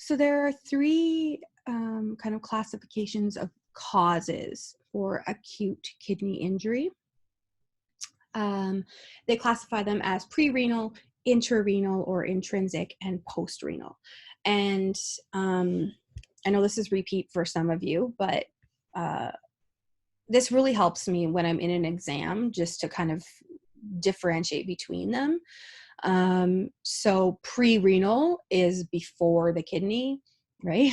So there are three kind of classifications of causes for acute kidney injury. They classify them as pre-renal, intra-renal or intrinsic, and post-renal. And I know this is repeat for some of you, but this really helps me when I'm in an exam just to kind of differentiate between them. So pre-renal is before the kidney, right?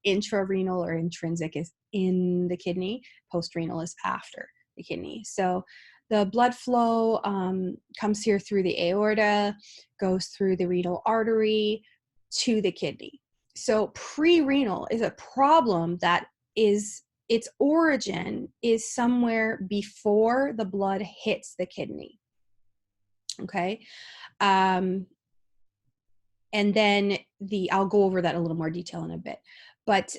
Intra-renal or intrinsic is in the kidney. Post-renal is after the kidney. So the blood flow comes here through the aorta, goes through the renal artery to the kidney. So pre-renal is a problem that is, its origin is somewhere before the blood hits the kidney. Okay. And then I'll go over that in a little more detail in a bit, but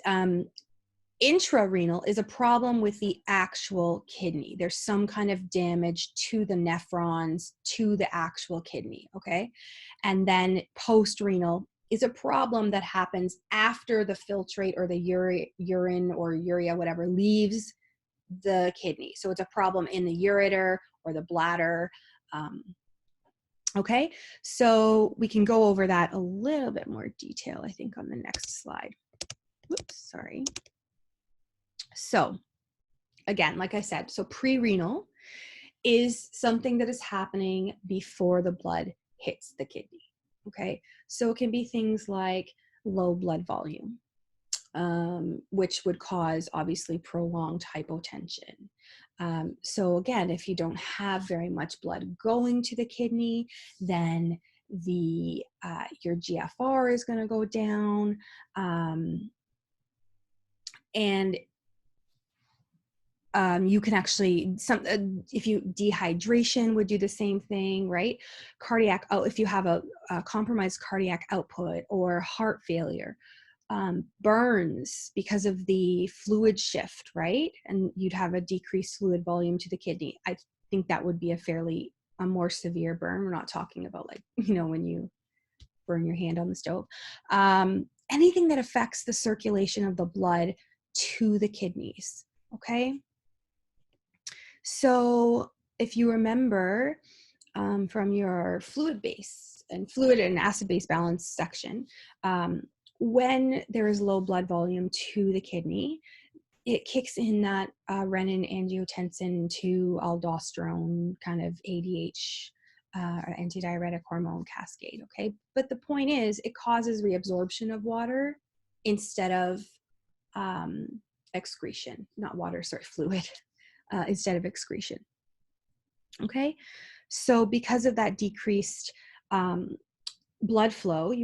intra-renal is a problem with the actual kidney. There's some kind of damage to the nephrons, to the actual kidney, okay? And then post-renal is a problem that happens after the filtrate or the urine or urea, whatever, leaves the kidney. So it's a problem in the ureter or the bladder. Okay, so we can go over that a little bit more detail, I think, on the next slide. Whoops, sorry. So again, like I said, so pre-renal is something that is happening before the blood hits the kidney. Okay, so it can be things like low blood volume, which would cause obviously prolonged hypotension. So again, if you don't have very much blood going to the kidney, then your GFR is going to go down, and you can actually, dehydration would do the same thing, right? If you have a compromised cardiac output or heart failure, burns because of the fluid shift, right? And you'd have a decreased fluid volume to the kidney. I think that would be a more severe burn. We're not talking about like, when you burn your hand on the stove. Anything that affects the circulation of the blood to the kidneys, okay? So if you remember from your fluid and acid-base balance section, when there is low blood volume to the kidney, it kicks in that renin, angiotensin to aldosterone kind of ADH, antidiuretic hormone cascade, okay? But the point is, it causes reabsorption of water instead of excretion, not water, sorry, fluid, instead of excretion, okay? So because of that decreased blood flow,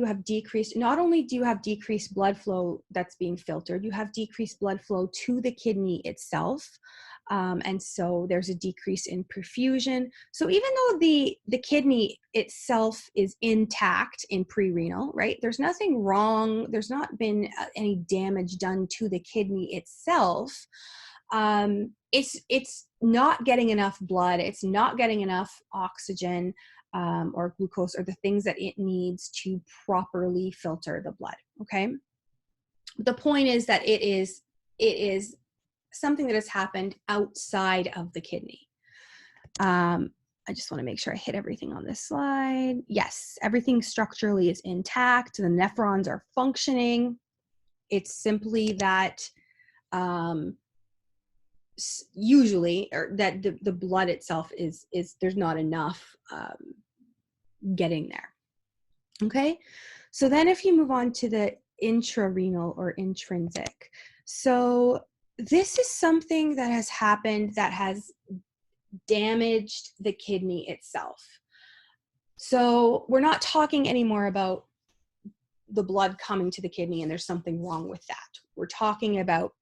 not only do you have decreased blood flow that's being filtered, you have decreased blood flow to the kidney itself. And so there's a decrease in perfusion. So even though the kidney itself is intact in pre-renal, right? There's nothing wrong. There's not been any damage done to the kidney itself. It's not getting enough blood. It's not getting enough oxygen or glucose or the things that it needs to properly filter the blood. Okay. The point is that it is something that has happened outside of the kidney. I just want to make sure I hit everything on this slide. Yes, everything structurally is intact. The nephrons are functioning. It's simply that usually, or that the blood itself is there's not enough getting there. Okay, so then if you move on to the intra-renal or intrinsic, so this is something that has happened that has damaged the kidney itself. So we're not talking anymore about the blood coming to the kidney and there's something wrong with that. We're talking about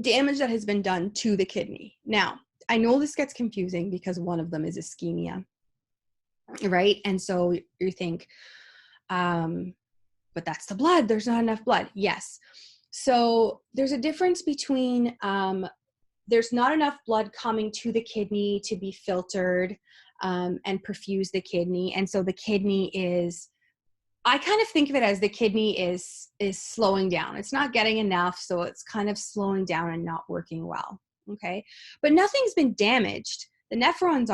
damage that has been done to the kidney. Now, I know this gets confusing because one of them is ischemia, right? And so you think, but that's the blood. There's not enough blood. Yes. So there's a difference between there's not enough blood coming to the kidney to be filtered and perfuse the kidney. And so the kidney is I kind of think of it as the kidney is slowing down. It's not getting enough, so it's kind of slowing down and not working well. Okay, but nothing's been damaged. The nephrons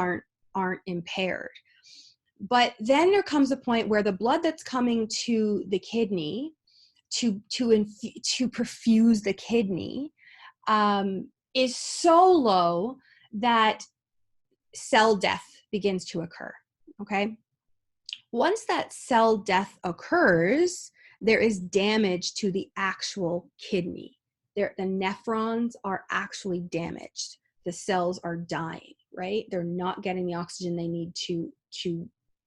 aren't impaired. But then there comes a point where the blood that's coming to the kidney to perfuse the kidney is so low that cell death begins to occur. Okay. Once that cell death occurs, there is damage to the actual kidney. The nephrons are actually damaged. The cells are dying, right? They're not getting the oxygen they need to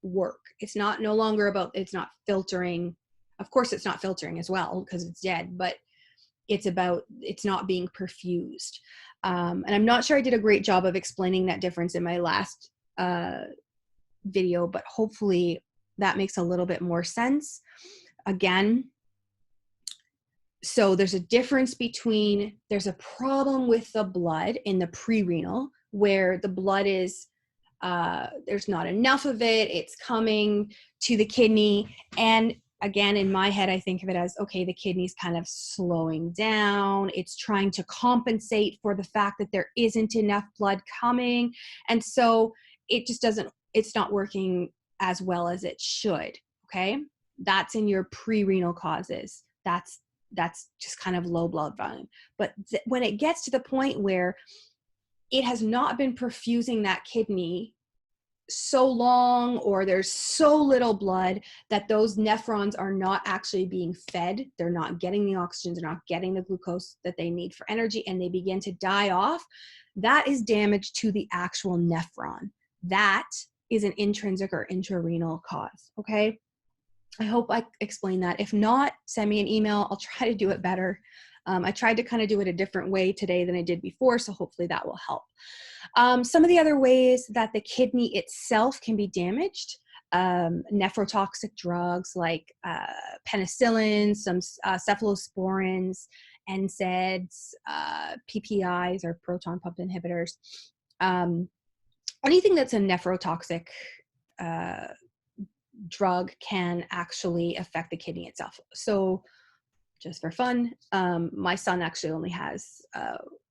work. It's not no longer about, it's not filtering. Of course, it's not filtering as well because it's dead, but it's about, it's not being perfused. And I'm not sure I did a great job of explaining that difference in my last video, but hopefully that makes a little bit more sense. Again, so there's a difference between, there's a problem with the blood in the pre-renal where the blood is, there's not enough of it, it's coming to the kidney. And again, in my head, I think of it as, okay, the kidney's kind of slowing down. It's trying to compensate for the fact that there isn't enough blood coming. And so it just doesn't, it's not working as well as it should. Okay. That's in your pre-renal causes. That's just kind of low blood volume. But when it gets to the point where it has not been perfusing that kidney so long, or there's so little blood that those nephrons are not actually being fed, they're not getting the oxygen, they're not getting the glucose that they need for energy, and they begin to die off, that is damage to the actual nephron. That is an intrinsic or intra-renal cause. Okay, I hope I explained that. If not, send me an email. I'll try to do it better. I tried to kind of do it a different way today than I did before, so hopefully that will help. Some of the other ways that the kidney itself can be damaged, nephrotoxic drugs like penicillin, some cephalosporins, NSAIDs, PPIs or proton pump inhibitors. Anything that's a nephrotoxic drug can actually affect the kidney itself. So just for fun, my son actually only has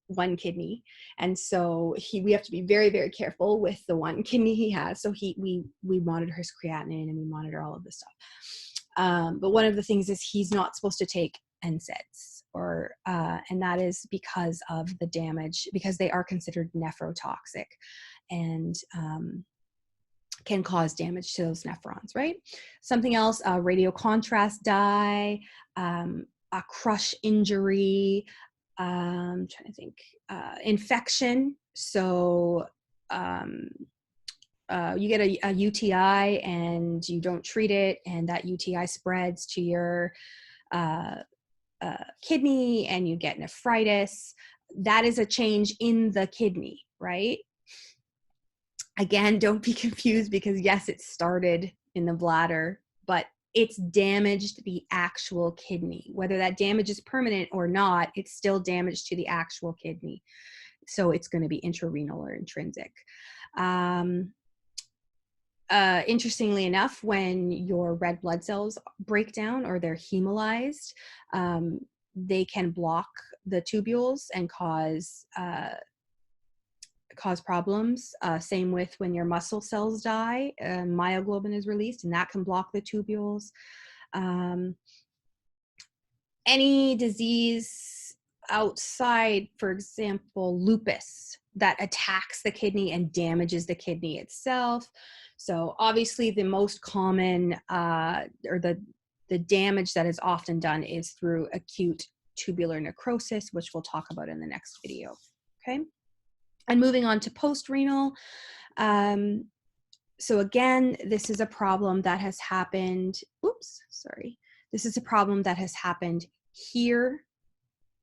one kidney, and so we have to be very, very careful with the one kidney he has. So we monitor his creatinine and we monitor all of this stuff. But one of the things is he's not supposed to take NSAIDs, or and that is because of the damage, because they are considered nephrotoxic and can cause damage to those nephrons, right? Something else, radio contrast dye, a crush injury, I'm trying to think, infection. So you get a UTI and you don't treat it, and that UTI spreads to your kidney and you get nephritis. That is a change in the kidney, right? Again, don't be confused, because yes, it started in the bladder, but it's damaged the actual kidney. Whether that damage is permanent or not, it's still damage to the actual kidney. So it's going to be intra-renal or intrinsic. Interestingly enough, when your red blood cells break down or they're hemolyzed, they can block the tubules and cause problems. Same with when your muscle cells die, myoglobin is released, and that can block the tubules. Any disease outside, for example, lupus, that attacks the kidney and damages the kidney itself. So obviously the most common or the damage that is often done is through acute tubular necrosis, which we'll talk about in the next video. Okay. And moving on to post-renal. So again, this is a problem that has happened, This is a problem that has happened here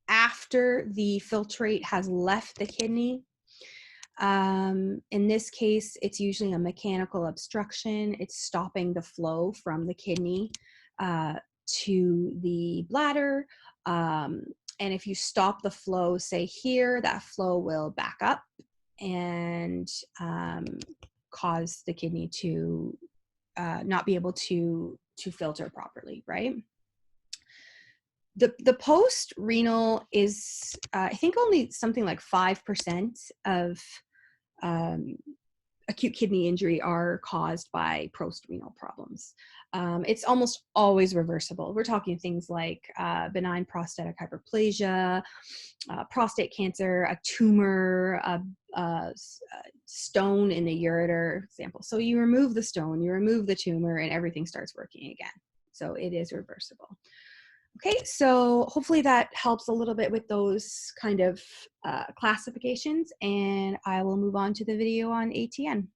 after the filtrate has left the kidney. In this case, it's usually a mechanical obstruction. It's stopping the flow from the kidney to the bladder. And if you stop the flow, say here, that flow will back up and cause the kidney to not be able to filter properly, right? The post-renal is, I think, only something like 5% of acute kidney injury are caused by post-renal problems. It's almost always reversible. We're talking things like benign prostatic hyperplasia, prostate cancer, a tumor, a stone in the ureter, example. So you remove the stone, you remove the tumor, and everything starts working again. So it is reversible. Okay, so hopefully that helps a little bit with those kind of classifications, and I will move on to the video on ATN.